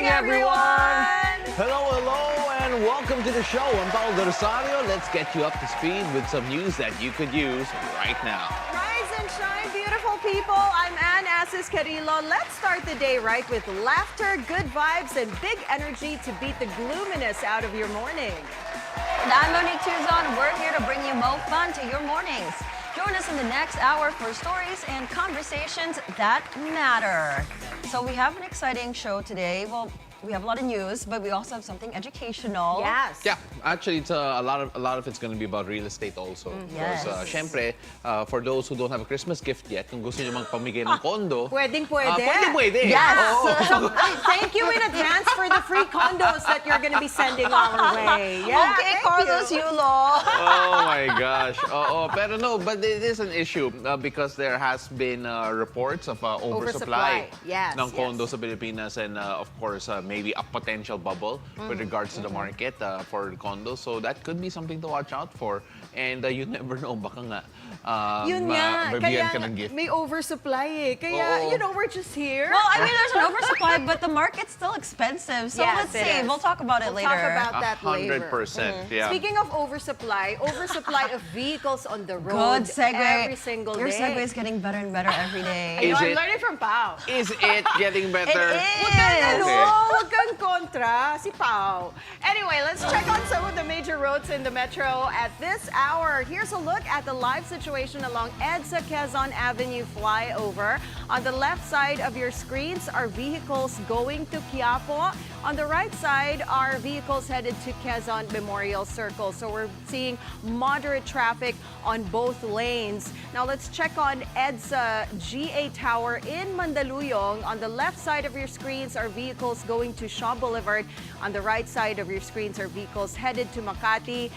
morning, everyone! Hello, and welcome to the show. I'm Paolo del Rosario. Let's get you up to speed with some news that you could use right now. Rise and shine, beautiful people. I'm Anne Asis-Carilo. Let's start the day right with laughter, good vibes, and big energy to beat the gloominess out of your morning. And I'm Monique Tuzon. We're here to bring you more fun to your mornings. Join us in the next hour for stories and conversations that matter. So we have an exciting show today. Well, we have a lot of news, but we also have something educational. Yes. Yeah, actually, it's a lot of it's going to be about real estate also. Yes. Because, syempre, for those who don't have a Christmas gift yet, kung gusto nyo magpamigay ng condo, Pwede. pwede. Yes. So, thank you in advance for the free condos that you're going to be sending our way. Yeah, Okay, thank Carlos you. Yulo. Oh my gosh. Pero no, but it is an issue because there has been reports of oversupply Yes, ng condo sa Pilipinas, and of course maybe a potential bubble with regards to the market for condos. So that could be something to watch out for. And you never know, baka nga Yun nga, mabigyan kaya ka ng gift. may oversupply eh. Kaya, we're just here. Well, I mean, there's an oversupply, but the market's still expensive. So Yes, let's it see. is. We'll talk about it later. Talk about that later. 100%. Yeah. Speaking of oversupply of vehicles on the road Good segue. every single Your day. segue is getting better and better every day. Is I'm it? learning from Pao. Is it getting better? It is. Huwag kang kontra, si Pao. Anyway, let's check on some of the major roads in the metro at this hour. Here's a look at the live situation along EDSA Quezon Avenue flyover. On the left side of your screens are vehicles going to Quiapo. On the right side are vehicles headed to Quezon Memorial Circle. So we're seeing moderate traffic on both lanes. Now let's check on EDSA GA Tower in Mandaluyong. On the left side of your screens are vehicles going to Shaw Boulevard. On the right side of your screens are vehicles headed to Makati.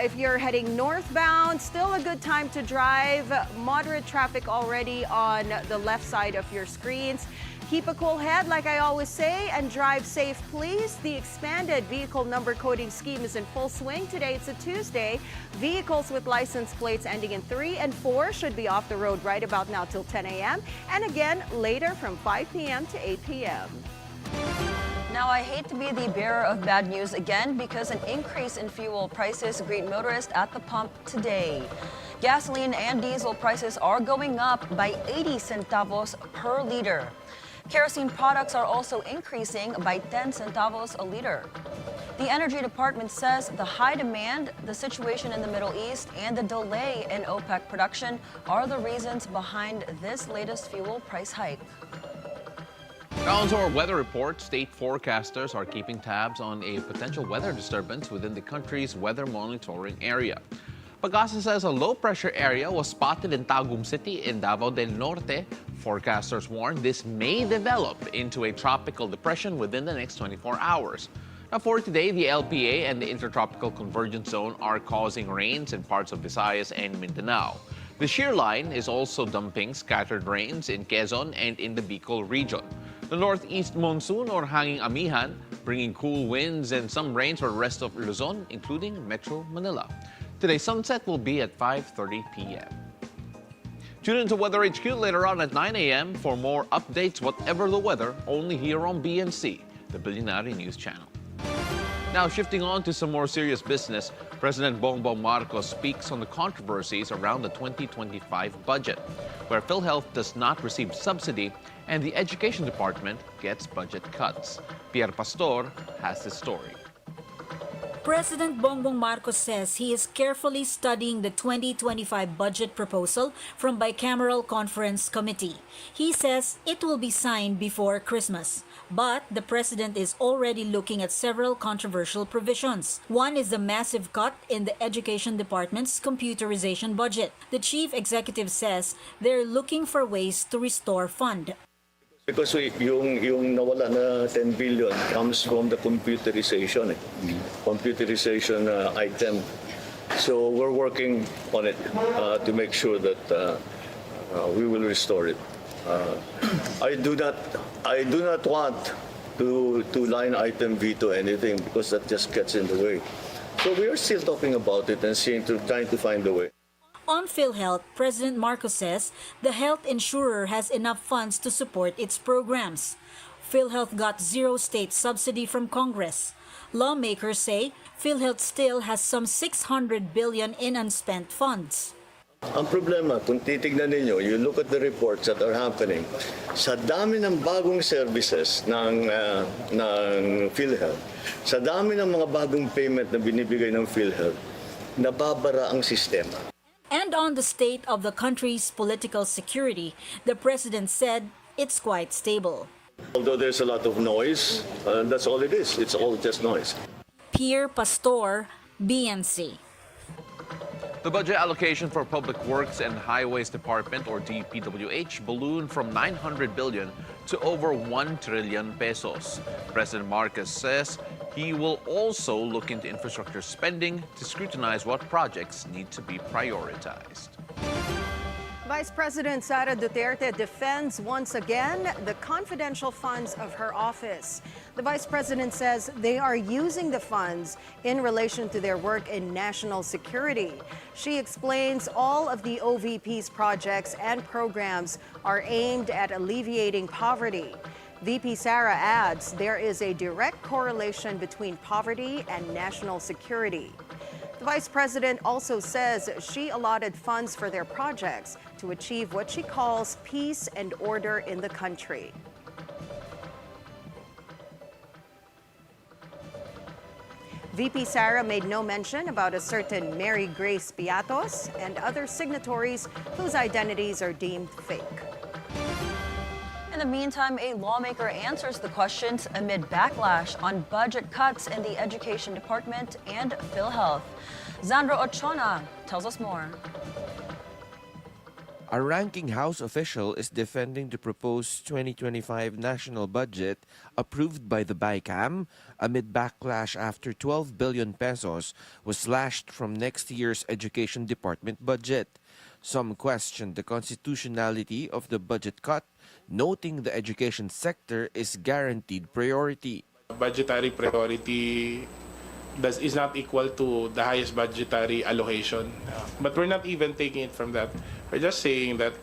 If you're heading northbound, still a good time to drive. Moderate traffic already on the left side of your screens. Keep a cool head, like I always say, and drive safe, please. The expanded vehicle number coding scheme is in full swing. Today, it's a Tuesday. Vehicles with license plates ending in 3 and 4 should be off the road right about now till 10 a.m. and again later from 5 p.m. to 8 p.m. Now, I hate to be the bearer of bad news again because an increase in fuel prices greet motorists at the pump today. Gasoline and diesel prices are going up by 80 centavos per liter. Kerosene products are also increasing by 10 centavos a liter. The Energy Department says the high demand, the situation in the Middle East, and the delay in OPEC production are the reasons behind this latest fuel price hike. Now onto our weather report. State forecasters are keeping tabs on a potential weather disturbance within the country's weather monitoring area. Pag-asa says a low-pressure area was spotted in Tagum City in Davao del Norte. Forecasters warn this may develop into a tropical depression within the next 24 hours. Now for today, the LPA and the Intertropical Convergence Zone are causing rains in parts of Visayas and Mindanao. The shear line is also dumping scattered rains in Quezon and in the Bicol region. The northeast monsoon or hanging amihan, bringing cool winds and some rains for the rest of Luzon, including Metro Manila. Today's sunset will be at 5:30 p.m. Tune into Weather HQ later on at 9 a.m. for more updates, whatever the weather, only here on BNC, the Bilyonaryo News Channel. Now, shifting on to some more serious business, President Bongbong Marcos speaks on the controversies around the 2025 budget, where PhilHealth does not receive subsidy and the Education Department gets budget cuts. Pierre Pastor has the story. President Bongbong Marcos says he is carefully studying the 2025 budget proposal from Bicameral Conference Committee. He says it will be signed before Christmas. But the president is already looking at several controversial provisions. One is the massive cut in the Education Department's computerization budget. The chief executive says they're looking for ways to restore fund. Because yung nawala na 10 billion comes from the computerization, computerization item. So we're working on it to make sure that we will restore it. I do not want to line item veto anything because that just gets in the way. So we are still talking about it and trying to find a way. On PhilHealth, President Marcos says the health insurer has enough funds to support its programs. PhilHealth got zero state subsidy from Congress. Lawmakers say PhilHealth still has some 600 billion in unspent funds. Ang problema, kung titignan ninyo, you look at the reports that are happening, sa dami ng bagong services ng PhilHealth, sa dami ng mga bagong payment na binibigay ng PhilHealth, nababara ang sistema. And on the state of the country's political security, the president said it's quite stable. Although there's a lot of noise, that's all it is. It's all just noise. Pierre Pastor, BNC. The budget allocation for Public Works and Highways Department, or DPWH, ballooned from 900 billion to over 1 trillion pesos. President Marcos says he will also look into infrastructure spending to scrutinize what projects need to be prioritized. Vice President Sara Duterte defends once again the confidential funds of her office. The Vice President says they are using the funds in relation to their work in national security. She explains all of the OVP's projects and programs are aimed at alleviating poverty. VP Sara adds there is a direct correlation between poverty and national security. The Vice President also says she allotted funds for their projects to achieve what she calls peace and order in the country. VP Sara made no mention about a certain Mary Grace Piatos and other signatories whose identities are deemed fake. In the meantime, a lawmaker answers the questions amid backlash on budget cuts in the Education Department and PhilHealth. Zandro Ochona tells us more. A ranking House official is defending the proposed 2025 national budget approved by the BICAM amid backlash after 12 billion pesos was slashed from next year's Education Department budget. Some questioned the constitutionality of the budget cut, noting the education sector is guaranteed priority. Budgetary priority is not equal to the highest budgetary allocation. But we're not even taking it from that. We're just saying that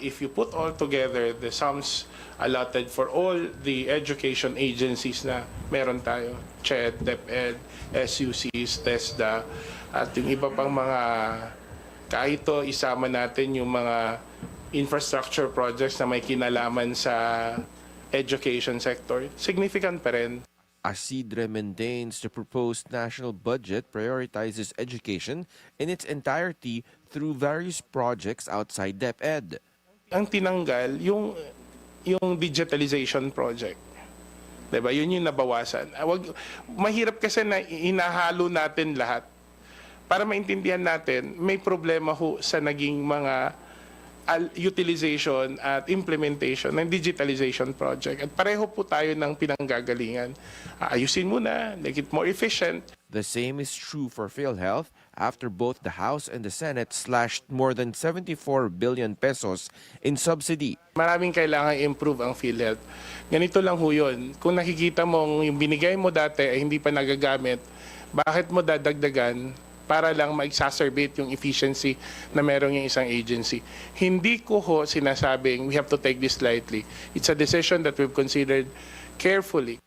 if you put all together the sums allotted for all the education agencies na meron tayo, CHED, DepEd, SUCs, TESDA, at yung iba pang mga, kahit ito isama natin yung mga infrastructure projects na may kinalaman sa education sector, significant pa rin. Asidre maintains the proposed national budget prioritizes education in its entirety through various projects outside DepEd. Ang tinanggal, yung digitalization project. Diba? Yun yung nabawasan. Mahirap kasi na inahalo natin lahat. Para maintindihan natin, may problema ho sa naging mga utilization at implementation ng digitalization project. At pareho po tayo ng pinanggagalingan. Ayusin muna, make it more efficient. The same is true for PhilHealth after both the House and the Senate slashed more than 74 billion pesos in subsidy. Maraming kailangan improve ang PhilHealth. Ganito lang ho yun. Kung nakikita mong yung binigay mo dati ay hindi pa nagagamit, bakit mo dadagdagan para lang ma-exacerbate yung efficiency na meron yung isang agency? Hindi ko ho sinasabing we have to take this lightly. It's a decision that we've considered carefully.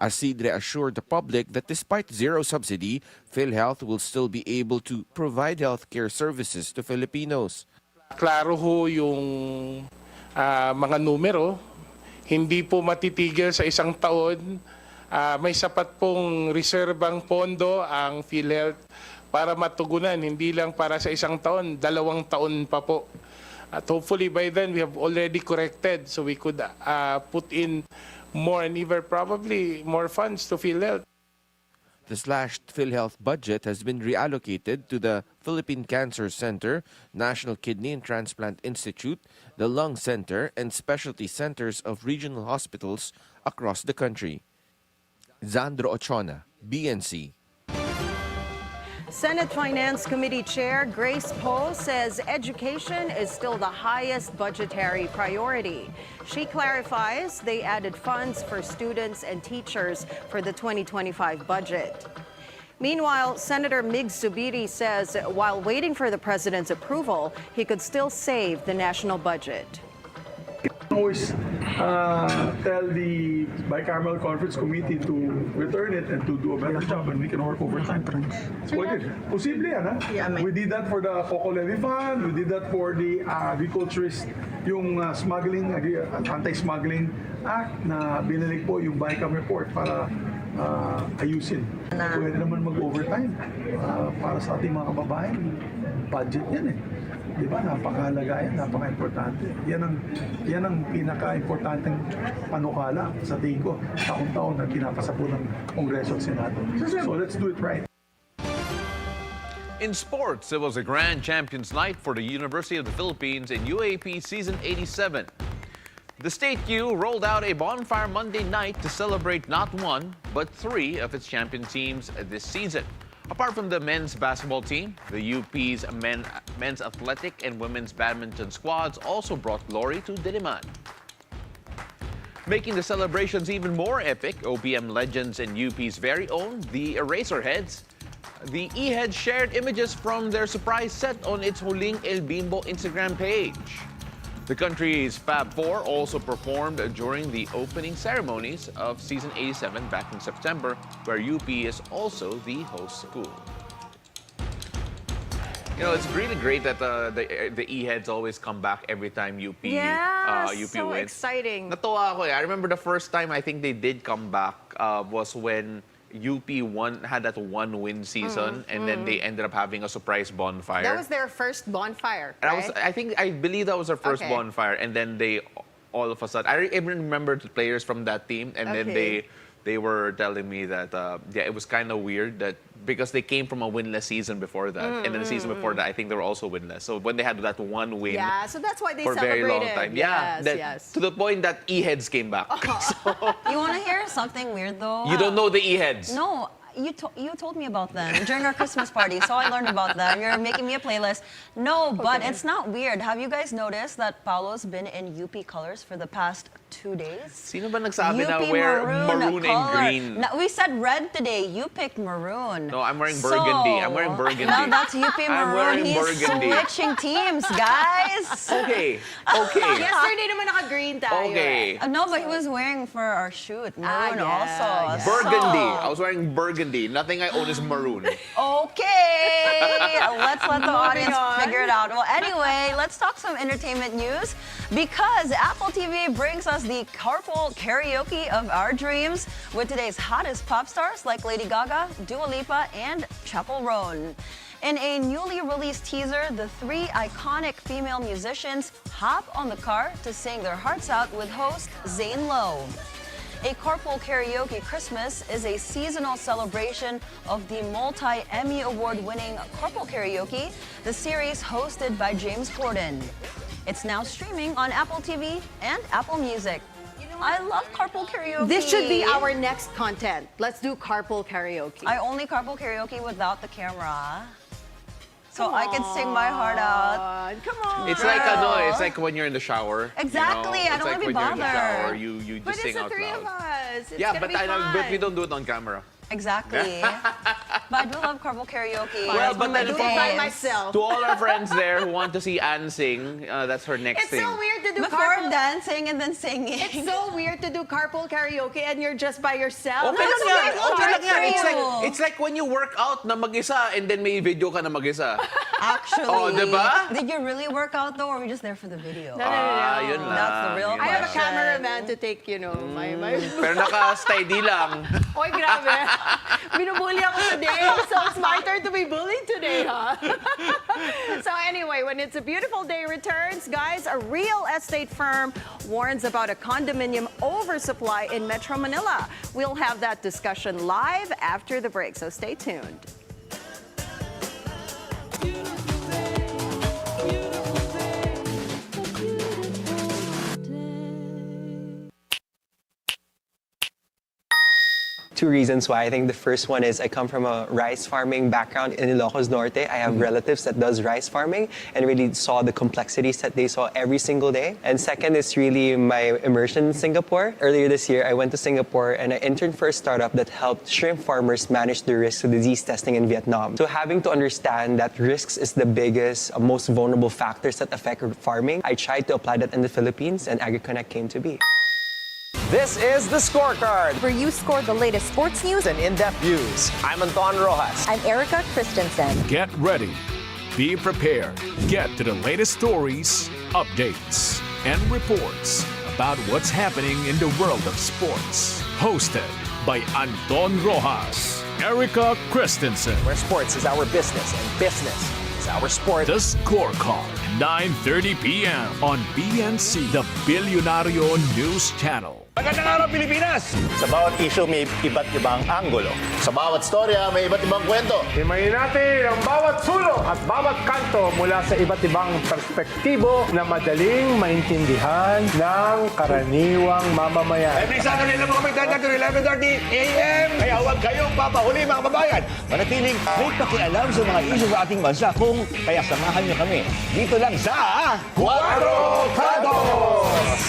Asidre assured the public that despite zero subsidy, PhilHealth will still be able to provide healthcare services to Filipinos. Klaro ho yung mga numero. Hindi po matitigil sa isang taon. May sapat pong reserbang pondo ang PhilHealth para matugunan, hindi lang para sa isang taon, 2 taon pa po. At hopefully by then we have already corrected so we could put in more and even probably more funds to PhilHealth. The slashed PhilHealth budget has been reallocated to the Philippine Cancer Center, National Kidney and Transplant Institute, the Lung Center, and specialty centers of regional hospitals across the country. Zandro Ochona, BNC. Senate Finance Committee Chair Grace Poe says education is still the highest budgetary priority. She clarifies they added funds for students and teachers for the 2025 budget. Meanwhile, Senator Mig Zubiri says while waiting for the president's approval, he could still save the national budget. always tell the bicameral conference committee to return it and to do a better job, and we can work overtime. Pwede. Posible yan, ha? We did that for the Coco Levy Fund, we did that for the agriculturist, yung smuggling, anti-smuggling act na binilig po yung BICAM report para ayusin. Pwede naman mag-overtime para sa ating mga kababayan. Budget yan eh. Di ba? Napakahalaga yan, napaka-importante. Yan ang pinaka-importanteng panukala sa tingin ko taon-taon na pinapasa po ng Kongreso at Senado. So let's do it right. In sports, it was a grand champions night for the University of the Philippines in UAP Season 87. The State U rolled out a bonfire Monday night to celebrate not one, but three of its champion teams this season. Apart from the men's basketball team, the UP's men's athletic and women's badminton squads also brought glory to Diliman. Making the celebrations even more epic, OPM legends and UP's very own, the Eraserheads. The E-Heads shared images from their surprise set on its Huling El Bimbo Instagram page. The country's Fab Four also performed during the opening ceremonies of Season 87 back in September, where UP is also the host school. You know, it's really great that the E-Heads always come back every time UP so wins. exciting. Natuwa ako eh. I remember the first time I think they did come back was when UP had that one-win season, and then they ended up having a surprise bonfire. That was their first bonfire, right? I believe that was their first Okay. bonfire, and then they, all of a sudden, I even remember the players from that team, and then they were telling me that it was kind of weird that because they came from a winless season before that, and then the season before that, I think they were also winless. So when they had that one win, Yeah, so that's why they for a celebrated. very long time, Yes. to the point that E-Heads came back. So, You want to hear something weird though? you don't know the E-Heads. No, you told me about them during our Christmas party, so I learned about them. You're making me a playlist. No, but it's not weird. Have you guys noticed that Paolo's been in UP colors for the past 2 days? Sino ba nagsabi na UP wear maroon and color. green? No, we said red today. You picked maroon. No, I'm wearing burgundy. I'm wearing burgundy. No, that's UP I'm maroon. wearing He's burgundy. switching teams, guys. Okay. Yesterday naman naka-green tayo. Okay. No, but he was wearing for our shoot maroon also. yeah. Burgundy. So- I was wearing burgundy. Nothing I own is maroon. Okay, let's let the audience on. figure it out. Well, anyway, let's talk some entertainment news because Apple TV brings us the carpool karaoke of our dreams with today's hottest pop stars like Lady Gaga, Dua Lipa, and Chappell Roan. In a newly released teaser, the three iconic female musicians hop on the car to sing their hearts out with host Zane Lowe. A Carpool Karaoke Christmas is a seasonal celebration of the multi-Emmy Award-winning Carpool Karaoke, the series hosted by James Corden. It's now streaming on Apple TV and Apple Music. I love Carpool Karaoke. This should be our next content. Let's do carpool karaoke. I only carpool karaoke without the camera. So I can sing my heart out. Come on. It's like when you're in the shower. Exactly, I don't It's like wanna be when you're in the shower, bothered. you But just it's sing the out three loud. of us. It's Yeah, gonna but be fun. but we don't do it on camera. Exactly. But I do love carpool karaoke. Well, It's but one of then my do it by faves. myself. To all our friends there who want to see Anne sing, that's her next It's thing. so weird to do Before carpool. dancing and then singing. It's so weird to do carpool karaoke and you're just by yourself. Okay lang That's yan. very Okay lang yan. hard It's for like, you. it's like when you work out na mag-isa and then may video ka na mag-isa. Actually. Oh, diba? Did you really work out though, or were you just there for the video? No. Yun lang. That's the real yun I have a lang. question. cameraman to take, my... Pero naka-steady lang. Oy, grabe. Binubully ako today. So it's my turn to be bullied today, huh? So anyway, when It's a Beautiful Day returns, guys, a real estate firm warns about a condominium oversupply in Metro Manila. We'll have that discussion live after the break, so stay tuned. two reasons why. I think the first one is I come from a rice farming background in Ilocos Norte. I have relatives that does rice farming and really saw the complexities that they saw every single day. And second is really my immersion in Singapore. Earlier this year, I went to Singapore and I interned for a startup that helped shrimp farmers manage the risks of disease testing in Vietnam. So having to understand that risks is the biggest, most vulnerable factors that affect farming, I tried to apply that in the Philippines, and AgriConnect came to be. This is The Scorecard, where you score the latest sports news and in-depth views. I'm Anton Rojas. I'm Erica Christensen. Get ready. Be prepared. Get to the latest stories, updates, and reports about what's happening in the world of sports. Hosted by Anton Rojas, Erica Christensen. Where sports is our business and business is our sport. The Scorecard, 9:30 p.m. on BNC, the Bilyonaryo News Channel. Magandang araw, Pilipinas! Sa bawat issue may iba't ibang anggulo. Sa bawat storya may iba't ibang kwento. Himayin natin ang bawat sulok at bawat kanto mula sa iba't ibang perspektibo na madaling maintindihan ng karaniwang mamamayan. Every Saturday na mga magdanda to 11:30 a.m. Kaya huwag kayong papahuli mga kababayan. Manatiling may pakialam sa mga issue sa ating bansa kung kaya samahan niyo kami. Dito lang sa Cuatro Cantos!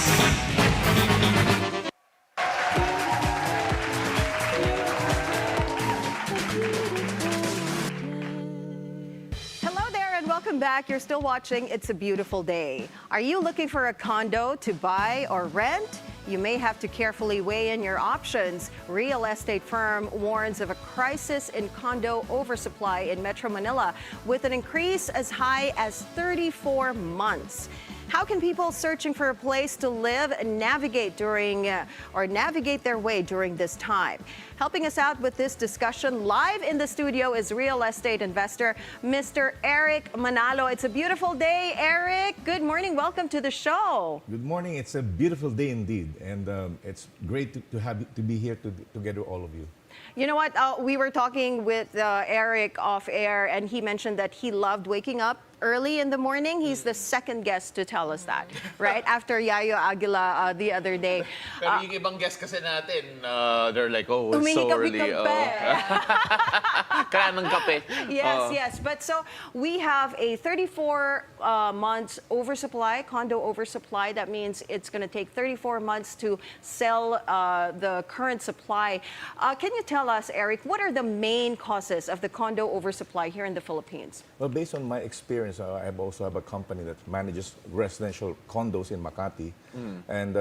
Welcome back. You're still watching It's a Beautiful Day. Are you looking for a condo to buy or rent? You may have to carefully weigh in your options. Real estate firm warns of a crisis in condo oversupply in Metro Manila with an increase as high as 34 months. How can people searching for a place to live navigate navigate their way during this time? Helping us out with this discussion live in the studio is real estate investor Mr. Eric Manalo. It's a beautiful day, Eric. Good morning. Welcome to the show. Good morning. It's a beautiful day indeed, and it's great to be here together, all of you. You know what? We were talking with Eric off air, and he mentioned that he loved waking up early in the morning. He's the second guest to tell us that, right? After Yayo Aguila the other day. Pero yung ibang guest kasi natin, they're like, oh, it's so early. Kaya ng kape. Yes, yes. But so we have a 34 months oversupply, condo oversupply. That means it's going to take 34 months to sell the current supply. Can you tell us, Eric, what are the main causes of the condo oversupply here in the Philippines? Well, based on my experience, I also have a company that manages residential condos in Makati. And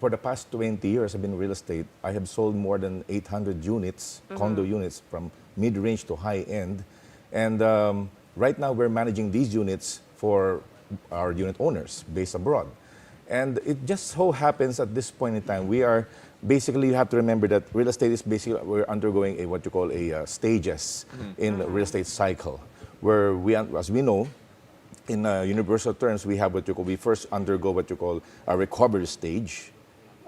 for the past 20 years, I've been in real estate. I have sold more than 800 units, condo units, from mid-range to high-end. And right now, we're managing these units for our unit owners based abroad. And it just so happens at this point in time, we are basically, you have to remember that real estate is basically, we're undergoing what you call a stages in the real estate cycle, where we, as we know, in universal terms, we have what you call, we first undergo what you call a recovery stage.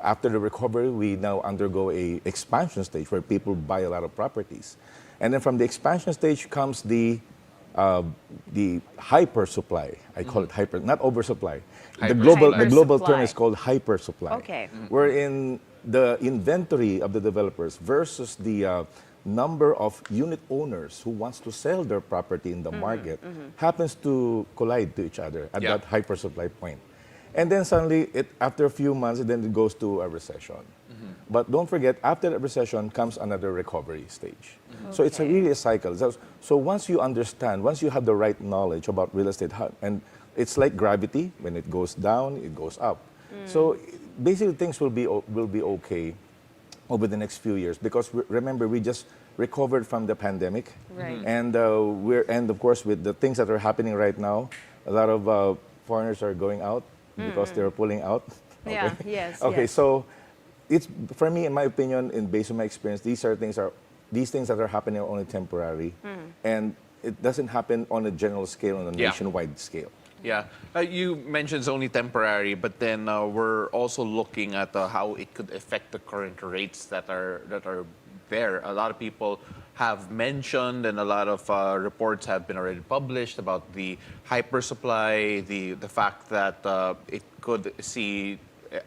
After the recovery, we now undergo a expansion stage where people buy a lot of properties. And then from the expansion stage comes the hyper supply. I call it hyper, not oversupply. The global term is called hyper supply. Okay. Wherein the inventory of the developers versus the number of unit owners who wants to sell their property in the market happens to collide to each other at that hyper supply point. And then suddenly, after a few months, then it goes to a recession. But don't forget, after the recession comes another recovery stage. So it's really a cycle. So once you understand, once you have the right knowledge about real estate, and it's like gravity, when it goes down, it goes up. So basically things will be okay over the next few years, because remember, we just recovered from the pandemic. Right. And of course, with the things that are happening right now, a lot of foreigners are going out because they're pulling out. Okay? Yeah, yes. Okay, yes. so it's, for me, in my opinion, and based on my experience, these things that are happening are only temporary, and it doesn't happen on a general scale, on a nationwide scale. Yeah, you mentioned it's only temporary, but then we're also looking at how it could affect the current rates that are there. A lot of people have mentioned, and a lot of reports have been already published about the hyper supply, the fact that it could see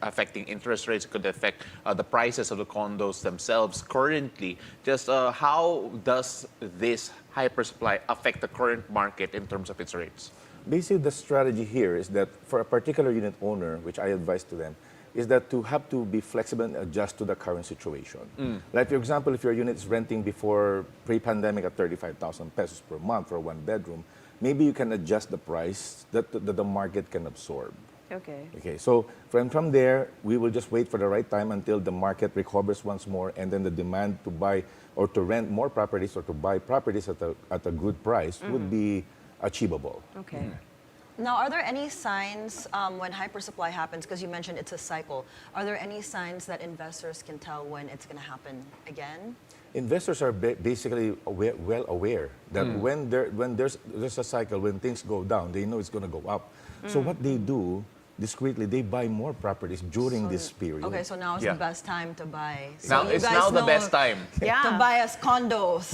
affecting interest rates. It could affect the prices of the condos themselves currently. Just how does this hypersupply affect the current market in terms of its rates? Basically, the strategy here is that for a particular unit owner, which I advise to them, is that to have to be flexible and adjust to the current situation. Like, for example, if your unit is renting before pre-pandemic at 35,000 pesos per month for one bedroom, maybe you can adjust the price that the market can absorb. Okay, so from there, we will just wait for the right time until the market recovers once more, and then the demand to buy or to rent more properties or to buy properties at a good price would be achievable. Okay. Now, are there any signs when hypersupply happens, because you mentioned it's a cycle, are there any signs that investors can tell when it's going to happen again? Investors are basically well aware that when there's a cycle, when things go down, they know it's going to go up. So what they do, discreetly, they buy more properties during this period. Okay, so now is the best time to buy. So it's now the best time. To buy us condos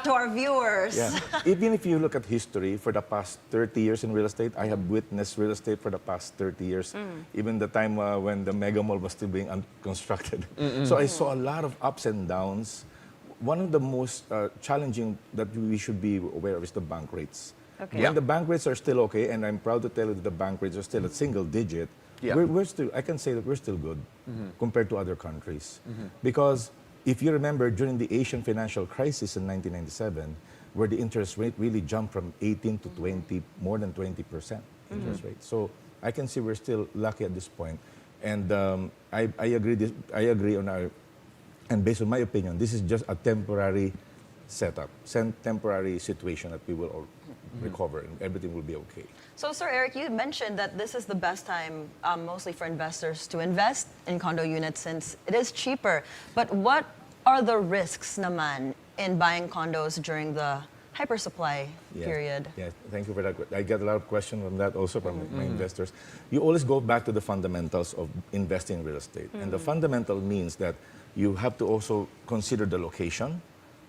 to our viewers. Yeah. Even if you look at history, for the past 30 years in real estate, I have witnessed real estate for the past 30 years, even the time when the mega mall was still being constructed. So I saw a lot of ups and downs. One of the most challenging that we should be aware of is the bank rates. When the bank rates are still okay, and I'm proud to tell you that the bank rates are still at single digit, we're still, I can say that we're still good compared to other countries. Because if you remember, during the Asian financial crisis in 1997, where the interest rate really jumped from 18 to 20, more than 20% interest rate. So I can see we're still lucky at this point. And I agree on our, and based on my opinion, this is just a temporary setup, temporary situation that we will all recover and everything will be okay. So, Sir Eric, you mentioned that this is the best time mostly for investors to invest in condo units since it is cheaper. But what are the risks naman in buying condos during the hypersupply period? Yeah, thank you for that. I get a lot of questions on that also from my investors. You always go back to the fundamentals of investing in real estate. And the fundamental means that you have to also consider the location.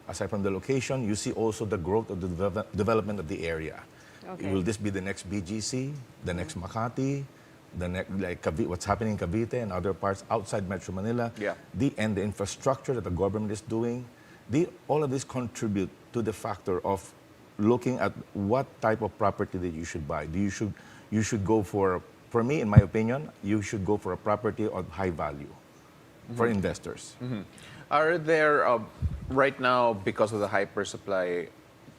Aside from the location, you see also the growth of the development of the area. Will this be the next BGC, the next Makati, the next, like what's happening in Cavite and other parts outside Metro Manila? And the infrastructure that the government is doing. All of this contribute to the factor of looking at what type of property that you should buy. You should go for me, in my opinion, you should go for a property of high value for investors. Are there, right now, because of the hypersupply,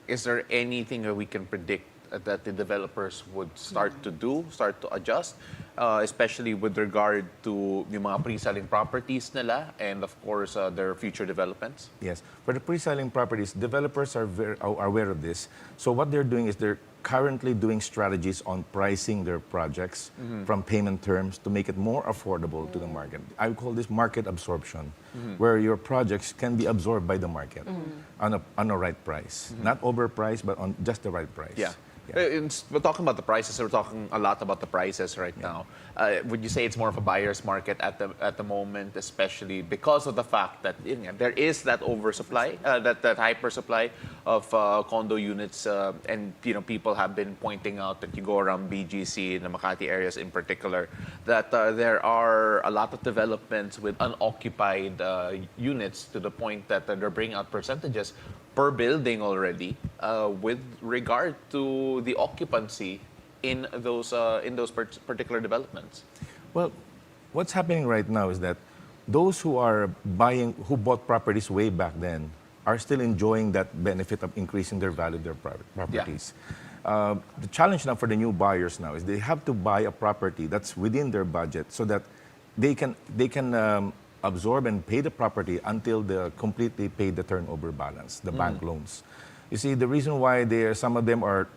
is there anything that we can predict that the developers would start to adjust, especially with regard to yung mga pre-selling properties nila and, of course, their future developments? Yes. For the pre-selling properties, developers are aware of this. So what they're doing is they're currently doing strategies on pricing their projects from payment terms to make it more affordable to the market. I would call this market absorption, where your projects can be absorbed by the market on a right price. Not overpriced, but on just the right price. We're talking about the prices. We're talking a lot about the prices right now. Would you say it's more of a buyer's market at the moment, especially because of the fact that there is that oversupply, that hypersupply of condo units, and people have been pointing out that you go around BGC and the Makati areas in particular, that there are a lot of developments with unoccupied units to the point that they're bringing out percentages per building already with regard to the occupancy in those particular developments. Well, what's happening right now is that those who bought properties way back then are still enjoying that benefit of increasing their value of their properties. The challenge now for the new buyers now is they have to buy a property that's within their budget so that they can absorb and pay the property until they completely pay the turnover balance, the bank loans. You see, the reason why some of them are,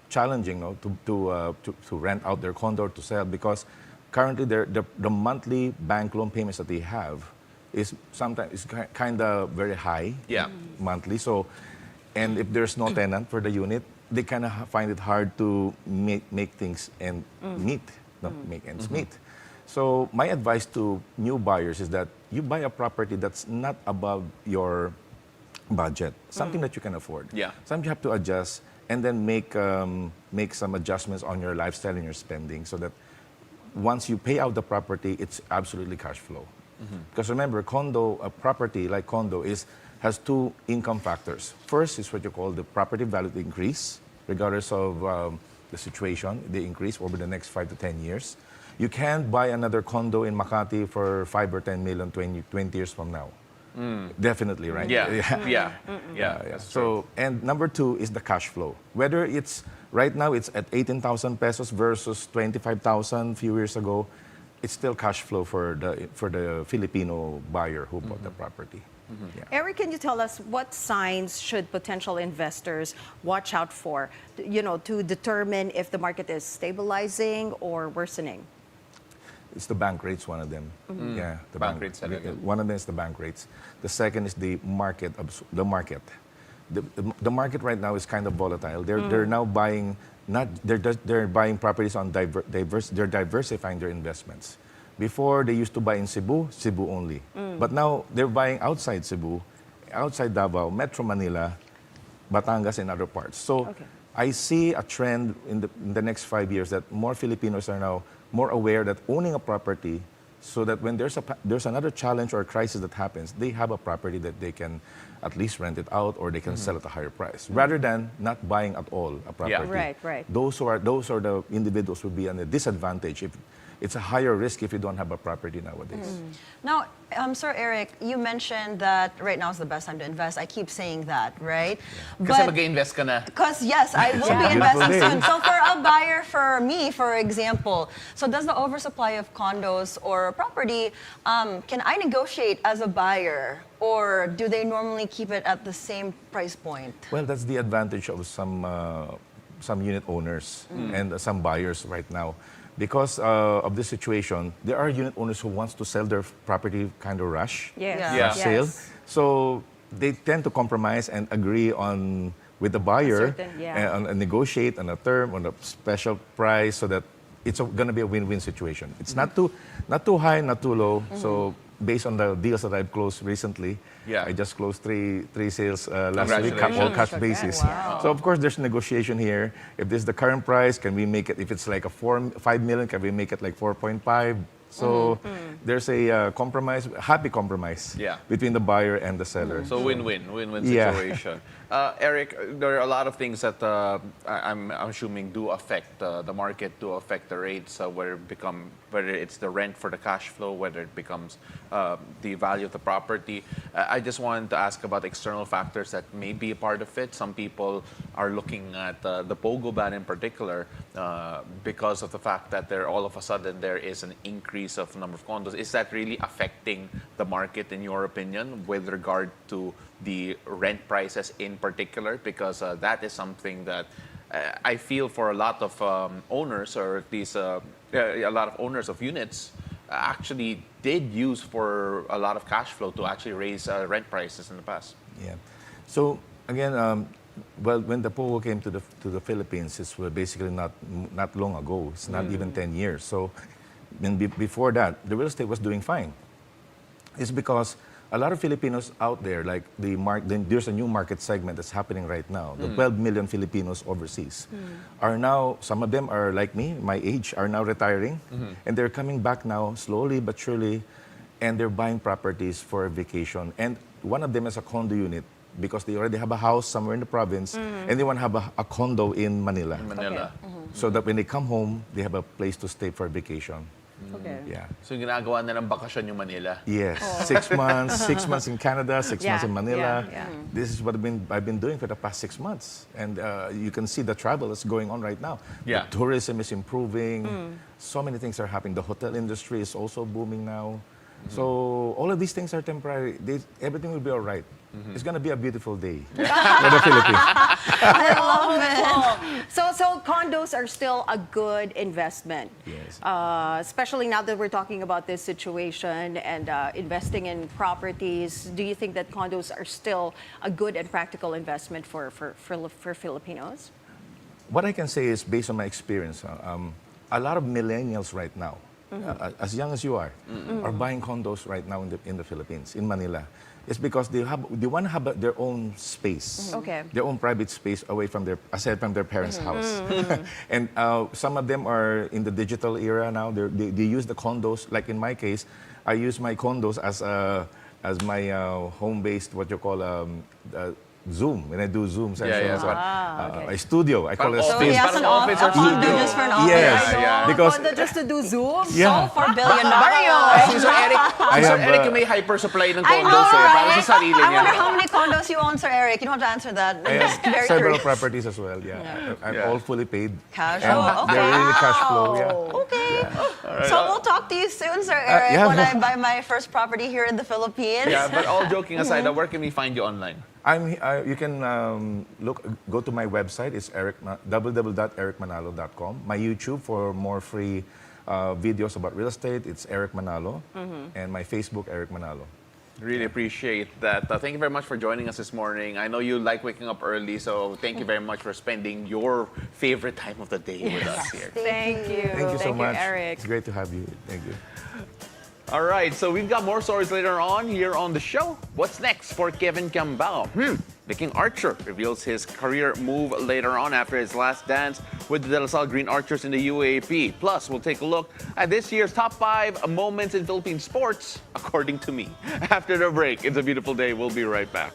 challenging to rent out their condo or to sell, because currently the monthly bank loan payments that they have is sometimes kind of very high monthly. So, and if there's no tenant for the unit, they kind of find it hard to make things and make ends meet. So my advice to new buyers is that you buy a property that's not above your budget, something that you can afford. Something you have to adjust and then make some adjustments on your lifestyle and your spending so that once you pay out the property, it's absolutely cash flow. Because remember, a property like condo has two income factors. First is what you call the property value increase, regardless of the situation, they increase over the next 5 to 10 years. You can't buy another condo in Makati for 5 or 10 million 20 years from now. Definitely, right? Yeah. So, and number two is the cash flow. Whether it's right now it's at 18,000 pesos versus 25,000 a few years ago, it's still cash flow for the Filipino buyer who bought the property. Eric, can you tell us what signs should potential investors watch out for, to determine if the market is stabilizing or worsening? It's the bank rates, one of them. Yeah, the Bank rates. One of them is the bank rates. The second is the market. The market right now is kind of volatile. They're now buying they're buying properties on they're diversifying their investments. Before they used to buy in Cebu only, but now they're buying outside Cebu, outside Davao, Metro Manila, Batangas, and other parts. So I see a trend in the next 5 years that more Filipinos are now more aware that owning a property, so that when there's another challenge or crisis that happens, they have a property that they can at least rent it out or they can sell at a higher price, rather than not buying at all a property. Right. Those are the individuals who will be at a disadvantage if it's a higher risk if you don't have a property nowadays. Now, Sir Eric, you mentioned that right now is the best time to invest. I keep saying that, right? Kasi mag-invest ka na. Because, yes, I will be investing soon. So for a buyer, for me, for example, so does the oversupply of condos or property, can I negotiate as a buyer, or do they normally keep it at the same price point? Well, that's the advantage of some unit owners and some buyers right now. Because of this situation, there are unit owners who wants to sell their property kind of rush sale. So they tend to compromise and agree with the buyer and negotiate on a term, on a special price, so that it's going to be a win-win situation. It's not too high, not too low. So based on the deals that I've closed recently, I just closed three sales last week, all cash basis. Wow. So of course there's negotiation here. If this is the current price, can we make it? If it's like 5 million, can we make it like 4.5? So there's a happy compromise between the buyer and the seller. So win-win situation. Eric, there are a lot of things that I'm assuming do affect the market, do affect the rates, whether it's the rent for the cash flow, whether it becomes the value of the property. I just wanted to ask about external factors that may be a part of it. Some people are looking at the POGO ban in particular because of the fact that all of a sudden there is an increase of number of condos. Is that really affecting the market, in your opinion, with regard to the rent prices in particular? Because that is something that I feel for a lot of owners, or at least a lot of owners of units, actually did use for a lot of cash flow to actually raise rent prices in the past. Yeah. So again, well, when the POGO came to the Philippines, it's basically not long ago. It's not even 10 years. So before that, the real estate was doing fine. It's because a lot of Filipinos out there, like there's a new market segment that's happening right now. The 12 million Filipinos overseas are now, some of them are like me, my age, are now retiring. And they're coming back now, slowly but surely, and they're buying properties for a vacation. And one of them is a condo unit, because they already have a house somewhere in the province, and they want to have a condo in Manila. So that when they come home, they have a place to stay for a vacation. Yeah. So ginagawa na ng bakasyon yung Manila. Yes. 6 months, 6 months in Canada, 6 months in Manila. This is what I've been doing for the past 6 months. And you can see the travel that's going on right now. The tourism is improving. So many things are happening. The hotel industry is also booming now. So all of these things are temporary. Everything will be all right. It's going to be a beautiful day for the Philippines. I love it. So condos are still a good investment. Yes. Especially now that we're talking about this situation and investing in properties. Do you think that condos are still a good and practical investment for Filipinos? What I can say is, based on my experience, a lot of millennials right now as young as you are buying condos right now in the Philippines, in Manila. It's because they want to have their own space, their own private space away from aside from their parents' house. And some of them are in the digital era now. They use the condos. Like in my case, I use my condos as my home-based, what you call Zoom. When I do Zoom sessions, a studio. I call it a So he space. has an office just for an office. Yes, because Condo just to do Zoom? Yeah. So for Bilyonaryo. Si Sir Eric, yung may hyper-supply ng I know, condos para right? sa sarili I niya. wonder how many condos you own, Sir Eric. You don't have to answer that. I'm just very several curious. properties as well. I'm all fully paid. Cash And flow. they're Okay. really cash flow. Yeah. Okay. So we'll talk to you soon, Sir Eric, yeah. when I buy my first property here in the Philippines. Yeah, but all joking aside, where can we find you online? You can go to my website. It's www.ericmanalo.com. My YouTube for more free videos about real estate. It's Eric Manalo, and my Facebook Eric Manalo. Really appreciate that. Thank you very much for joining us this morning. I know you like waking up early, so thank you very much for spending your favorite time of the day with us here. Thank you. Thank you so much. Eric. It's great to have you. Thank you. All right, so we've got more stories later on here on the show. What's next for Kevin Kiambao? The King Archer reveals his career move later on after his last dance with the De La Salle Green Archers in the UAAP. Plus, we'll take a look at this year's top 5 moments in Philippine sports, according to me. After the break, it's a beautiful day. We'll be right back.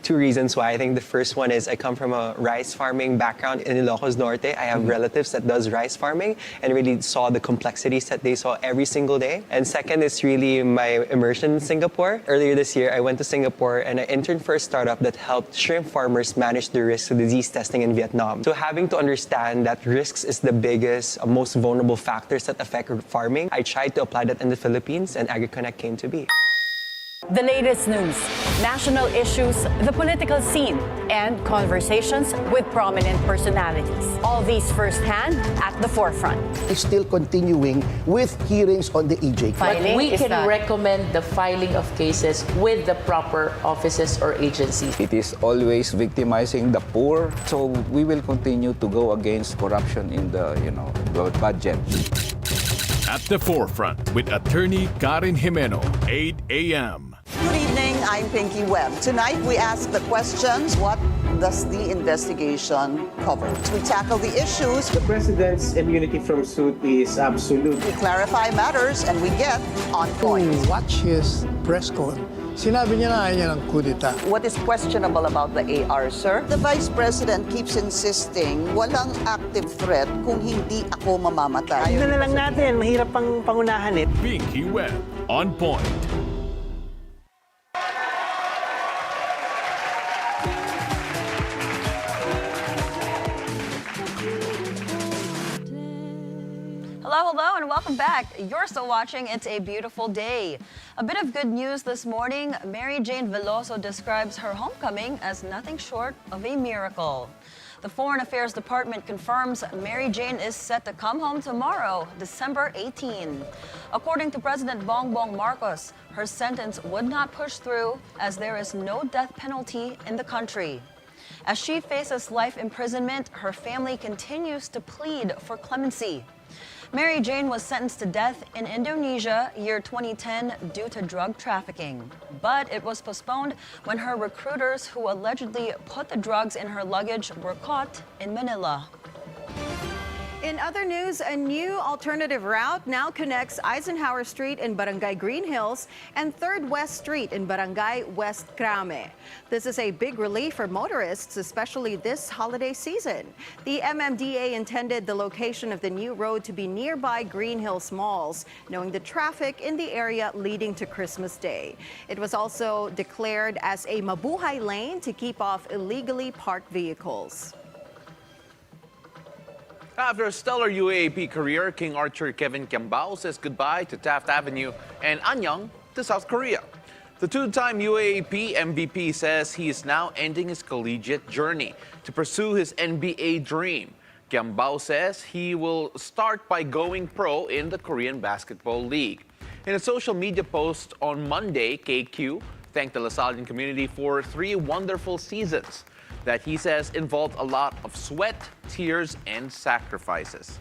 Two reasons why. I think the first one is I come from a rice farming background in Ilocos Norte. I have relatives that does rice farming and really saw the complexities that they saw every single day. And second is really my immersion in Singapore. Earlier this year, I went to Singapore and I interned for a startup that helped shrimp farmers manage the risks of disease testing in Vietnam. So having to understand that risks is the biggest, most vulnerable factors that affect farming, I tried to apply that in the Philippines and AgriConnect came to be. The latest news, national issues, the political scene, and conversations with prominent personalities. All these firsthand at the forefront. It's still continuing with hearings on the EJ. But we can recommend the filing of cases with the proper offices or agencies. It is always victimizing the poor, so we will continue to go against corruption in the budget. At the forefront with attorney Karen Jimeno, 8 a.m. Good evening, I'm Pinky Webb. Tonight we ask the questions, what does the investigation cover? We tackle the issues. The president's immunity from suit is absolute. We clarify matters and we get on point. Watch his press con. Sinabi niya na ayaw niya ng kudeta. What is questionable about the AR, sir? The Vice President keeps insisting walang active threat kung hindi ako mamamatay. Tignan na lang natin, mahirap pang pangunahan eh. Pinky Webb, on point. Hello, and welcome back. You're still watching It's a Beautiful Day. A bit of good news this morning. Mary Jane Veloso describes her homecoming as nothing short of a miracle. The Foreign Affairs Department confirms Mary Jane is set to come home tomorrow, December 18. According to President Bongbong Marcos, her sentence would not push through as there is no death penalty in the country. As she faces life imprisonment, her family continues to plead for clemency. Mary Jane was sentenced to death in Indonesia year 2010 due to drug trafficking. But it was postponed when her recruiters who allegedly put the drugs in her luggage were caught in Manila. In other news, a new alternative route now connects Eisenhower Street in Barangay Green Hills and 3rd West Street in Barangay West Crame. This is a big relief for motorists, especially this holiday season. The MMDA intended the location of the new road to be nearby Green Hills malls, knowing the traffic in the area leading to Christmas Day. It was also declared as a mabuhay lane to keep off illegally parked vehicles. After a stellar UAAP career, King Archer Kevin Kiambao says goodbye to Taft Avenue and Anyang to South Korea. The two-time UAAP MVP says he is now ending his collegiate journey to pursue his NBA dream. Kiambao says he will start by going pro in the Korean Basketball League. In a social media post on Monday, KQ thanked the Lasallian community for 3 wonderful seasons that he says involved a lot of sweat, tears, and sacrifices.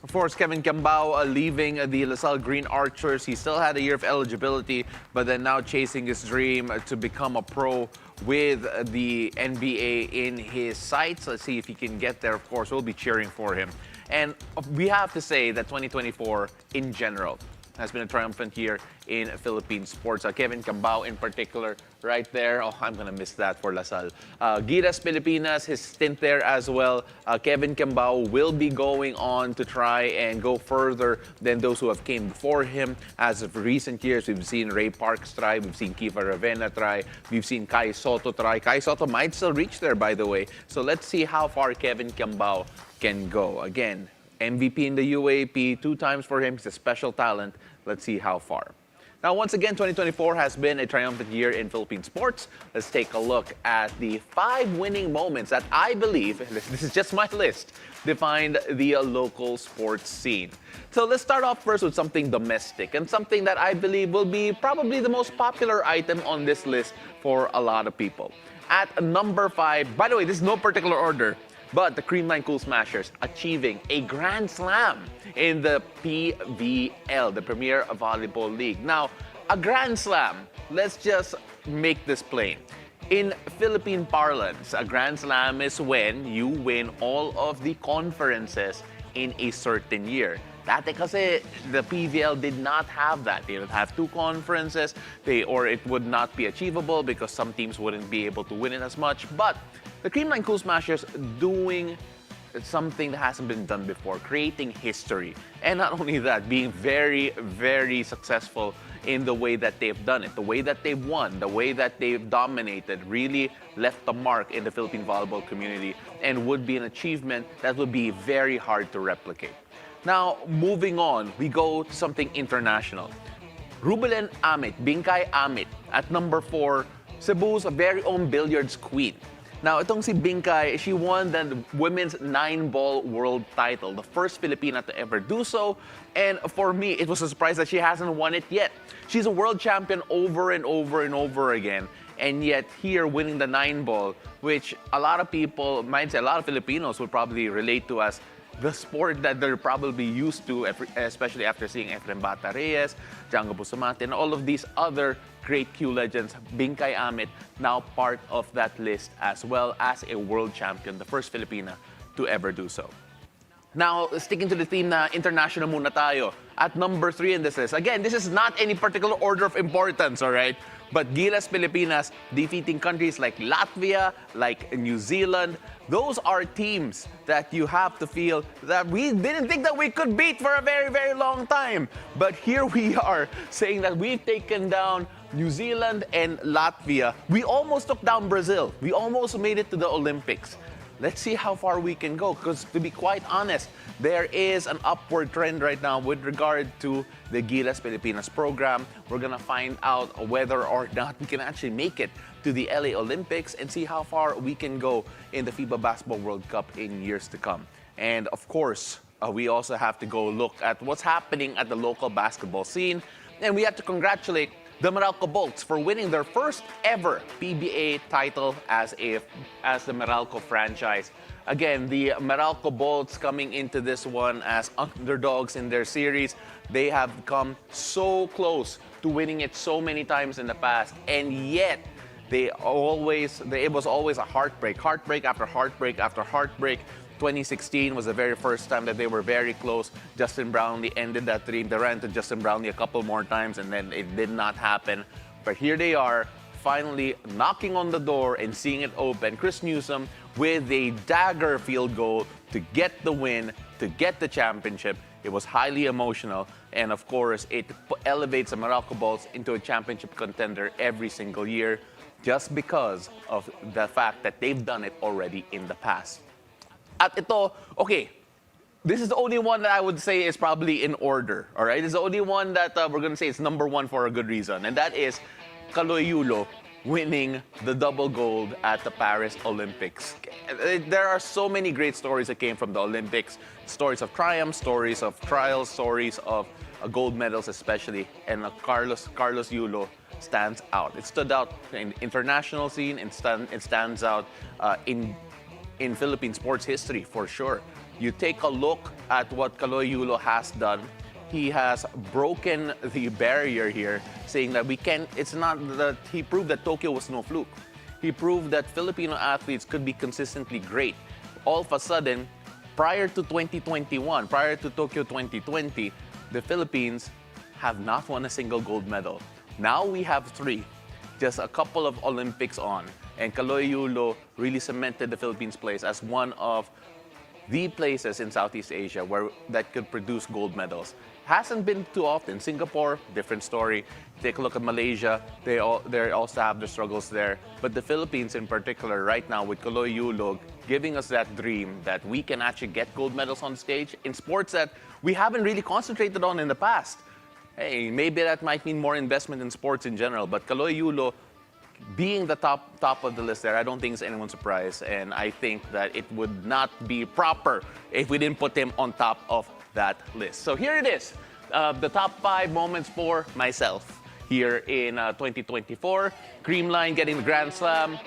Of course, Kevin Cambao leaving the LaSalle Green Archers. He still had a year of eligibility, but then now chasing his dream to become a pro with the NBA in his sights. Let's see if he can get there. Of course, we'll be cheering for him. And we have to say that 2024 in general has been a triumphant year in Philippine sports. Kevin Cambao in particular, right there. Oh, I'm gonna miss that for LaSalle. Gilas Pilipinas, his stint there as well. Kevin Cambao will be going on to try and go further than those who have came before him. As of recent years, we've seen Ray Parks try, we've seen Kiva Ravena try, we've seen Kai Soto try. Kai Soto might still reach there, by the way. So let's see how far Kevin Cambao can go. Again, MVP in the UAP, 2 times for him. He's a special talent. Let's see how far. Now, once again, 2024 has been a triumphant year in Philippine sports. Let's take a look at the 5 winning moments that I believe, this is just my list, defined the local sports scene. So let's start off first with something domestic and something that I believe will be probably the most popular item on this list for a lot of people. At number 5, by the way, this is no particular order, but the Creamline Cool Smashers achieving a Grand Slam in the PVL, the Premier Volleyball League. Now, a Grand Slam, let's just make this plain. In Philippine parlance, a Grand Slam is when you win all of the conferences in a certain year. Dati kasi, the PVL did not have that. They would have 2 conferences, or it would not be achievable because some teams wouldn't be able to win it as much. But the Creamline Cool Smashers doing something that hasn't been done before, creating history. And not only that, being very, very successful in the way that they've done it, the way that they've won, the way that they've dominated, really left a mark in the Philippine volleyball community and would be an achievement that would be very hard to replicate. Now, moving on, we go to something international. Rubelen Amit, Bingkay Amit, at number 4, Cebu's very own billiards queen. Now, itong si Bingkay, she won the women's 9-ball world title, the first Filipina to ever do so. And for me, it was a surprise that she hasn't won it yet. She's a world champion over and over and over again. And yet here, winning the 9-ball, which a lot of people might say, a lot of Filipinos would probably relate to as the sport that they're probably used to, especially after seeing Efren Bata Reyes, Django Bustamante, and all of these other great Q legends. Bingkay Amit now part of that list as well as a world champion, the first Filipina to ever do so. Now, sticking to the theme na international muna tayo. At number 3 in this list. Again, this is not any particular order of importance, all right? But Gilas Pilipinas defeating countries like Latvia, like New Zealand. Those are teams that you have to feel that we didn't think that we could beat for a very, very long time. But here we are saying that we've taken down New Zealand and Latvia. We almost took down Brazil. We almost made it to the Olympics. Let's see how far we can go, because to be quite honest, there is an upward trend right now with regard to the Gilas Pilipinas program. We're gonna find out whether or not we can actually make it to the LA Olympics and see how far we can go in the FIBA Basketball World Cup in years to come. And of course, we also have to go look at what's happening at the local basketball scene. And we have to congratulate the Meralco Bolts for winning their first ever PBA title as the Meralco franchise. Again, the Meralco Bolts coming into this one as underdogs in their series. They have come so close to winning it so many times in the past, and yet it was always a heartbreak after heartbreak after heartbreak. 2016 was the very first time that they were very close. Justin Brownlee ended that dream. They ran to Justin Brownlee a couple more times and then it did not happen. But here they are, finally knocking on the door and seeing it open. Chris Newsom with a dagger field goal to get the win, to get the championship. It was highly emotional. And of course, it elevates the Meralco Bolts into a championship contender every single year just because of the fact that they've done it already in the past. At ito, okay, this is the only one that I would say is probably in order, all right? This is the only one that we're going to say is number 1 for a good reason, and that is Kaloyulo winning the double gold at the Paris Olympics. There are so many great stories that came from the Olympics, stories of triumph, stories of trials, stories of gold medals especially, and Carlos Yulo stands out. It stood out in international scene, it stands out in Philippine sports history for sure. You take a look at what Kaloy Yulo has done. He has broken the barrier here, saying that it's not that he proved that Tokyo was no fluke. He proved that Filipino athletes could be consistently great. All of a sudden, prior to 2021, prior to Tokyo 2020, the Philippines have not won a single gold medal. Now we have 3, just a couple of Olympics on. And Kaloy Yulo really cemented the Philippines' place as one of the places in Southeast Asia that could produce gold medals. Hasn't been too often. Singapore, different story. Take a look at Malaysia. They also have their struggles there. But the Philippines in particular, right now with Kaloy Yulo, giving us that dream that we can actually get gold medals on stage in sports that we haven't really concentrated on in the past. Hey, maybe that might mean more investment in sports in general, but Kaloy Yulo being the top of the list there, I don't think it's anyone's surprise, and I think that it would not be proper if we didn't put him on top of that list. So here it is, the top 5 moments for myself here in 2024. Creamline getting the Grand Slam,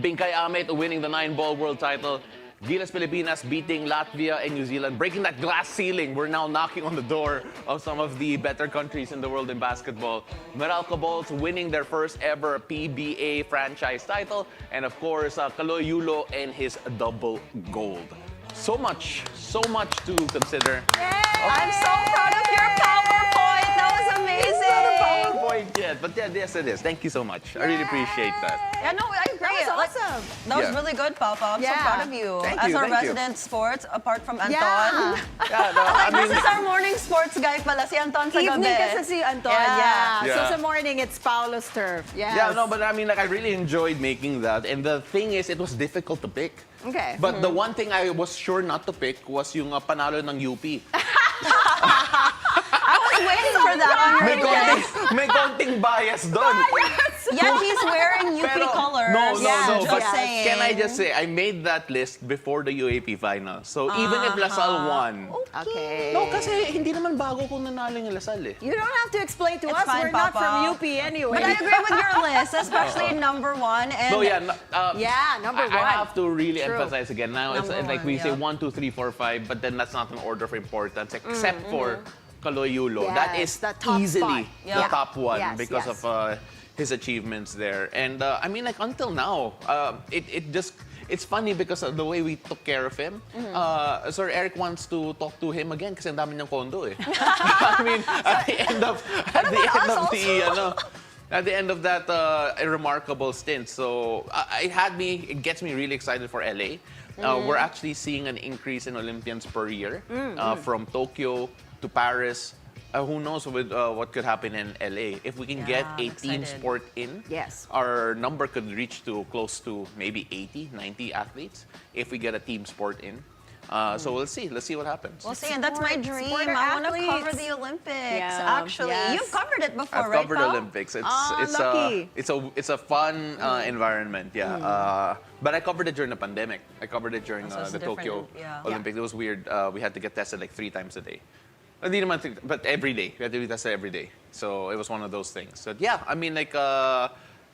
Bingkay Amit winning the 9-ball world title, Gilas Pilipinas beating Latvia and New Zealand, breaking that glass ceiling. We're now knocking on the door of some of the better countries in the world in basketball. Meralco Bolts winning their first ever PBA franchise title. And of course, Kaloy Yulo and his double gold. So much to consider. Yay! I'm so proud of your PowerPoint. That was amazing. It's not a PowerPoint yet, but yeah, yes it is. Thank you so much. I really appreciate that. Yeah, no, I agree. That was awesome. That was really good, Papa. I'm so proud of you. Thank As you, our thank you. resident sports, apart from Anton. Yeah. This is our morning sports guy pala, si Anton sa gabi. Evening kasi si Anton, So sa morning, it's Paolo's turf. Yes. Yeah, no, but I mean, like, I really enjoyed making that. And the thing is, it was difficult to pick. Okay. But the one thing I was sure not to pick was yung panalo ng UP. I was waiting for that on your list. May konting bias doon. Yeah, he's wearing UP colors. No. But saying. can I just say, I made that list before the UAP final. So even if Lasal won. Okay. No, kasi hindi naman bago kung nanalo yung Lasal eh. You don't have to explain to us. Fine, We're not Papa. from UP anyway. But I agree with your list, especially number 1. And So number 1. I have to really emphasize again. Now it's Number like one, we say 1, 2, 3, 4, 5, but then that's not an order of importance, except for Kaloy Yulo. Yes, That is the top easily spot. the top one Yes, because yes. of his achievements there. And I mean, like until now, it's funny because of the way we took care of him. Sir Eric wants to talk to him again kasi ang dami niyang condo eh. I mean, at the end of that remarkable stint. So it gets me really excited for LA. We're actually seeing an increase in Olympians per year from Tokyo to Paris. Who knows with what could happen in LA. If we can get a team sport in, our number could reach to close to maybe 80, 90 athletes if we get a team sport in. So we'll see. Let's see what happens. We'll see, and that's my dream. I want to cover the Olympics. Yeah. Actually, Yes. you've covered it before, I've right? covered Pao? Olympics. lucky. It's a fun environment. Yeah. But I covered it during the pandemic. I covered it during the Tokyo Olympics. It was weird. We had to get tested like 3 times a day. But every day. We had to be tested every day. So it was one of those things. So yeah, I mean, like,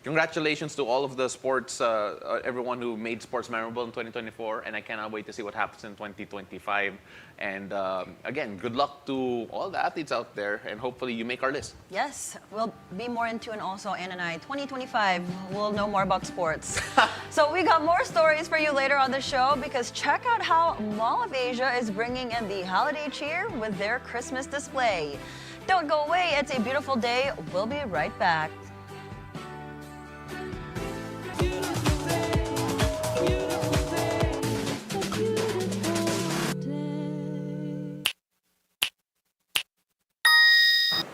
congratulations to all of the sports, everyone who made sports memorable in 2024. And I cannot wait to see what happens in 2025. And again, good luck to all the athletes out there. And hopefully you make our list. Yes, we'll be more in tune also, Anne and I. 2025, we'll know more about sports. So we got more stories for you later on the show because check out how Mall of Asia is bringing in the holiday cheer with their Christmas display. Don't go away, it's a beautiful day. We'll be right back.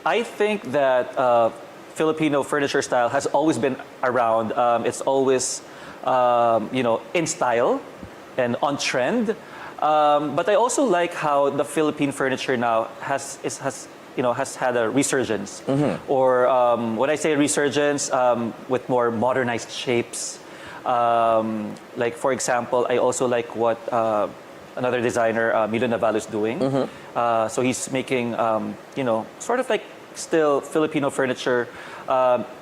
I think that Filipino furniture style has always been around. It's always, in style and on trend. But I also like how the Philippine furniture now has had a resurgence. Or when I say resurgence, with more modernized shapes. Like for example, I also like what another designer, Milo Navallo, is doing. So he's making, sort of like still Filipino furniture,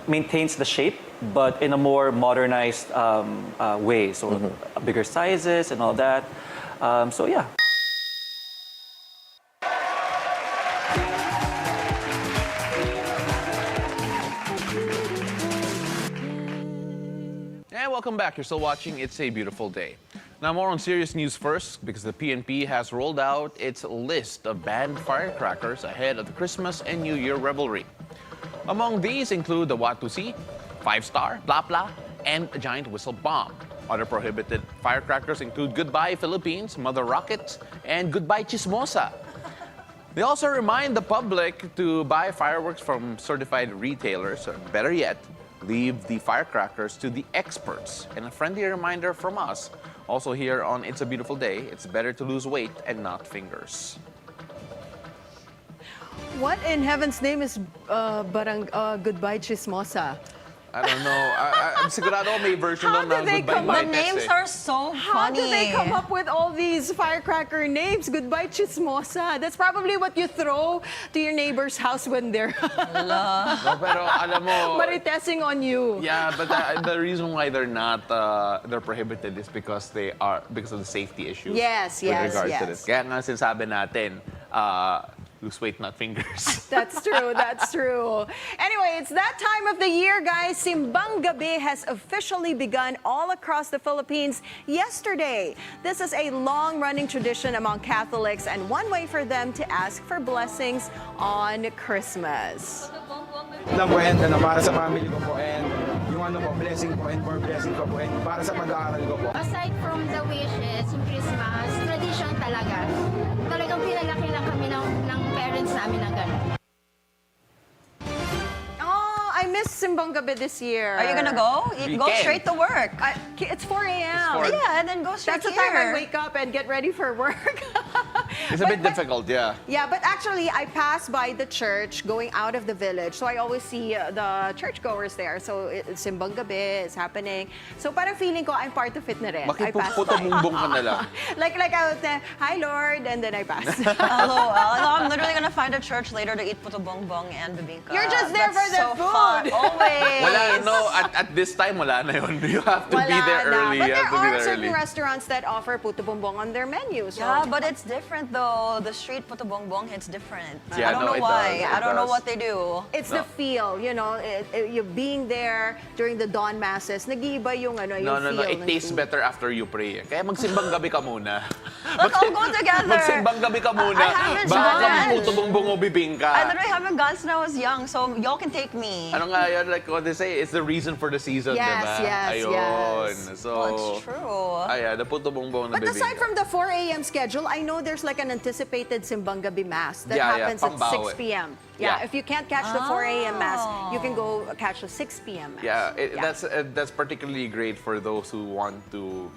maintains the shape, but in a more modernized way. So bigger sizes and all that. So yeah. And welcome back. You're still watching It's a Beautiful Day. Now more on serious news first, because the PNP has rolled out its list of banned firecrackers ahead of the Christmas and New Year revelry. Among these include the Watusi, 5-star, Blah Blah, and a giant whistle bomb. Other prohibited firecrackers include Goodbye Philippines, Mother Rocket, and Goodbye Chismosa. They also remind the public to buy fireworks from certified retailers, or better yet, leave the firecrackers to the experts. And a friendly reminder from us, also here on It's a Beautiful Day, it's better to lose weight and not fingers. What in heaven's name is Goodbye Chismosa? I don't know. I'm sigurado may version How ng do they Goodbye come up? Marites, The names are so funny. How do they come up with all these firecracker names? Goodbye Chismosa. That's probably what you throw to your neighbor's house when they're No, pero alam mo, maritesing on you. yeah, but the reason why they're not they're prohibited is because of the safety issues. Yes, with yes, regards to yes. this. Kaya nga sinasabi natin, lose weight, not fingers. That's true, that's true. Anyway, it's that time of the year, guys. Simbang Gabi has officially begun all across the Philippines yesterday. This is a long-running tradition among Catholics and one way for them to ask for blessings on Christmas. Lang po and para sa family ko po and yung blessing po and more blessing ko po and para sa pag-aaral ko po. Aside from the wishes, yung Christmas, tradition talaga. Talagang pinalaki lang kami ng parents namin na gano'n. Oh, I missed Simbang Gabi this year. Are you gonna go? You go straight to work. It's 4 a.m. Yeah, and then go straight That's the time I wake up and get ready for work. It's a bit difficult, yeah. Yeah, but actually, I pass by the church going out of the village. So I always see the churchgoers there. So Simbang Gabi is happening. So parang feeling ko, I'm part of it na rin. I pass by. Makiputo-bumbong ka na lang. like I would say, hi Lord, and then I pass. Hello, I'm literally gonna find a church later to eat puto bongbong and bibingka. You're just there for the so food. Fun. Always. Wala, no, at this time, wala na yun. You have to be there early. But You there have to be are there certain early. restaurants that offer puto bongbong on their menu. So. Yeah, but it's different though. The street puto bongbong hits different. Yeah, I don't know it why. does, I don't know does. what they do. It's the feel, you know, you being there during the dawn masses, nag-iiba yung yung No, feel. it tastes better after you pray. Kaya magsimbang gabi ka muna. Let's all go together. Magsimbang gabi ka muna. I haven't Baka gone. kami puto bongbong o bibingka. I literally haven't gone since I was young, so y'all can take me. Ano nga yun, like what they say, it's the reason for the season, Yes, diba? yes, Ayun. yes. So, Well, it's true. Ayan, the puto bongbong na But aside bibingka. from the 4 a.m. schedule, I know there's like an anticipated Simbang Gabi Mass that Yeah, happens at pambawi. 6 p.m. Yeah. If you can't catch the 4 a.m. Mass, you can go catch the 6 p.m. Mass. Yeah, that's particularly great for those who want to,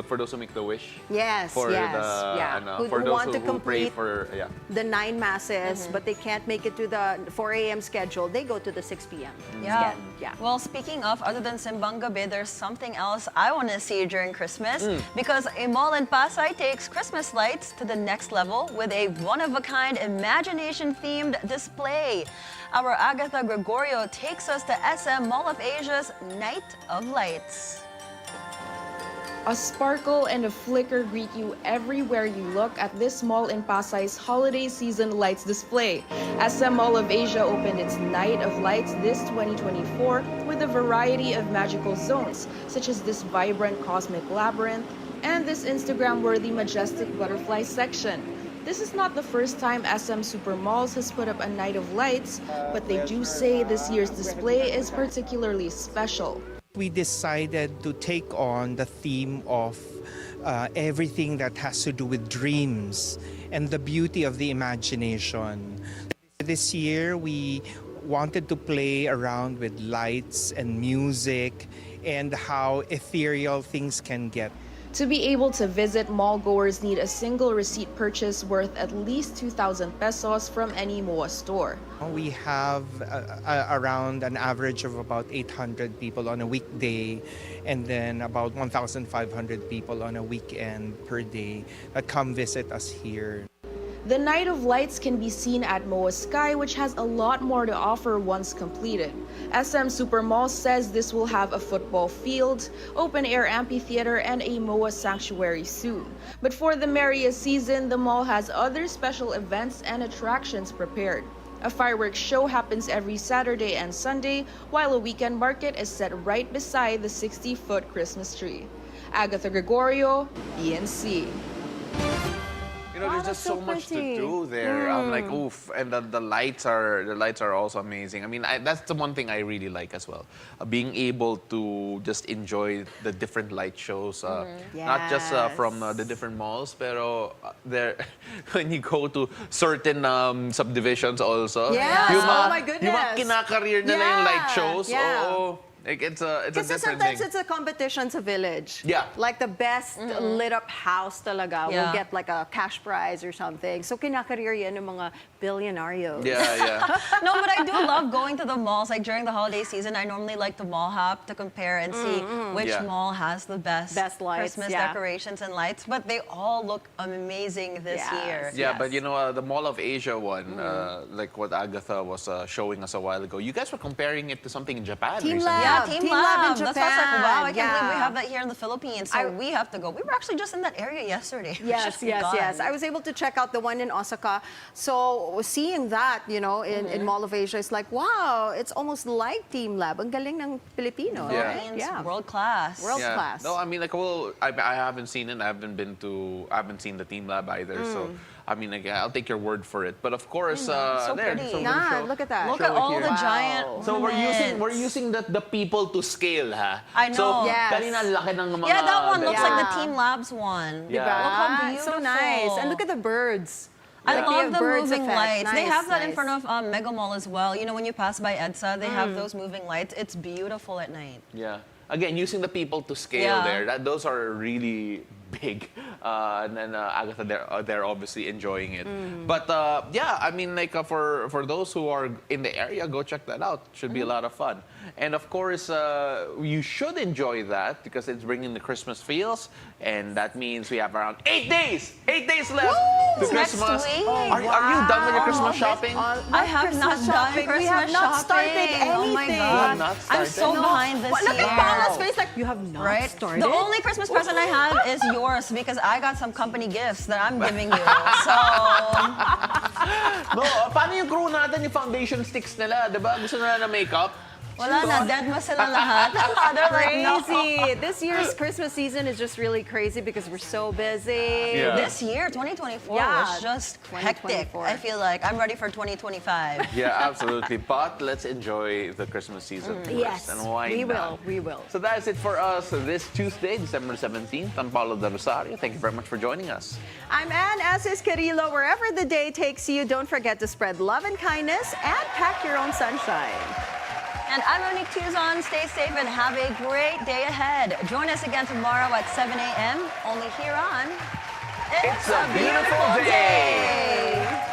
for those who make the wish. Yes, for yes, the, yeah. for Who those want to who pray complete for, the 9 masses, but they can't make it to the 4 a.m. schedule, they go to the 6 p.m. Yeah. instead. Yeah. Well, speaking of, other than Simbang Gabi, there's something else I want to see during Christmas because a mall in Pasay takes Christmas lights to the next level with a one-of-a-kind imagination-themed display. Our Agatha Gregorio takes us to SM Mall of Asia's Night of Lights. A sparkle and a flicker greet you everywhere you look at this mall in Pasay's holiday season lights display. SM Mall of Asia opened its Night of Lights this 2024 with a variety of magical zones, such as this vibrant cosmic labyrinth and this Instagram-worthy majestic butterfly section. This is not the first time SM Super Malls has put up a Night of Lights, but they do say this year's display is particularly special. We decided to take on the theme of everything that has to do with dreams and the beauty of the imagination. This year, we wanted to play around with lights and music and how ethereal things can get. To be able to visit, mall goers need a single receipt purchase worth at least 2,000 pesos from any MOA store. We have around an average of about 800 people on a weekday and then about 1,500 people on a weekend per day that come visit us here. The Night of Lights can be seen at MOA Sky, which has a lot more to offer once completed. SM Supermall says this will have a football field, open-air amphitheater, and a MOA sanctuary soon. But for the merriest season, the mall has other special events and attractions prepared. A fireworks show happens every Saturday and Sunday, while a weekend market is set right beside the 60-foot Christmas tree. Agatha Gregorio, BNC. You know, there's just so much to do there. I'm like, oof, and the lights are also amazing. I mean, that's the one thing I really like as well, being able to just enjoy the different light shows, not just from the different malls, pero there when you go to certain subdivisions also. Yes. Oh my goodness. Yung mga kinakareer nila yung light shows. Oo. Like it's a different sometimes thing. it's a competition sa village. Yeah. Like the best lit up house talaga will get like a cash prize or something. So kinakareer yan ng mga Bilyonaryo. Yeah. No, but I do love going to the malls. Like during the holiday season, I normally like to mall hop to compare and see which mall has the best lights, Christmas decorations and lights. But they all look amazing this year. Yeah, but you know, the Mall of Asia one, like what Agatha was showing us a while ago, you guys were comparing it to something in Japan recently. Yeah, Team Lab in That's why I was like, Japan. wow, I can't believe we have that here in the Philippines. So we have to go. We were actually just in that area yesterday. Yes. I was able to check out the one in Osaka. So seeing that, you know, in Mall of Asia, it's like, wow, it's almost like Team Lab. Ang galing ng Pilipino. Yeah. Right? World class. World class. No, I mean, like, well, I haven't seen it. I haven't seen the Team Lab either. So, I mean, like, I'll take your word for it. But of course, so there. pretty. So we're gonna show- Look at that. Look at all the giant So ornaments. we're using the people to scale, ha? I know. So, Yes. kanina ang laki ng mga... Yeah, that one looks like the Yeah. Team Labs one. Yeah. Look how Ah, beautiful. so nice. And look at the birds. I Like, love the birds moving effect. lights. They Nice, have that in nice. front of Mega Mall as well. You know, when you pass by EDSA, they have those moving lights. It's beautiful at night. Yeah. Again, using the people to scale Yeah. there. Those are really big. And then Agatha, they're obviously enjoying it. But yeah, I mean, like for those who are in the area, go check that out. Should be a lot of fun. And of course, you should enjoy that because it's bringing the Christmas feels. And that means we have around 8 days! 8 days left to Next Christmas. week? Are you done with your Christmas shopping? I have not done Christmas We have not started shopping. Oh my anything. God. You have not I'm so started? behind this Look year. at Paula's face, like, you have not Right? started. The only Christmas present I have is yours because I got some company gifts that I'm giving you. So, No, paano yung crew natin, yung foundation sticks nila, di ba? Gusto nila na makeup? wala na, dead mo sila lahat. They're like, no. Crazy. This year's Christmas season is just really crazy because we're so busy. Yeah. This year, 2024, Yeah, was just hectic. 2024. I feel like I'm ready for 2025. Yeah, absolutely. But let's enjoy the Christmas season first. Yes, And why we not? will. We will. So that's it for us this Tuesday, December 17th. I'm Paolo del Rosario. Thank you very much for joining us. I'm Anne Asis-Carilo. Wherever the day takes you, don't forget to spread love and kindness and pack your own sunshine. And I'm Monique Tuzon. Stay safe and have a great day ahead. Join us again tomorrow at 7 a.m. only here on It's a Beautiful Day.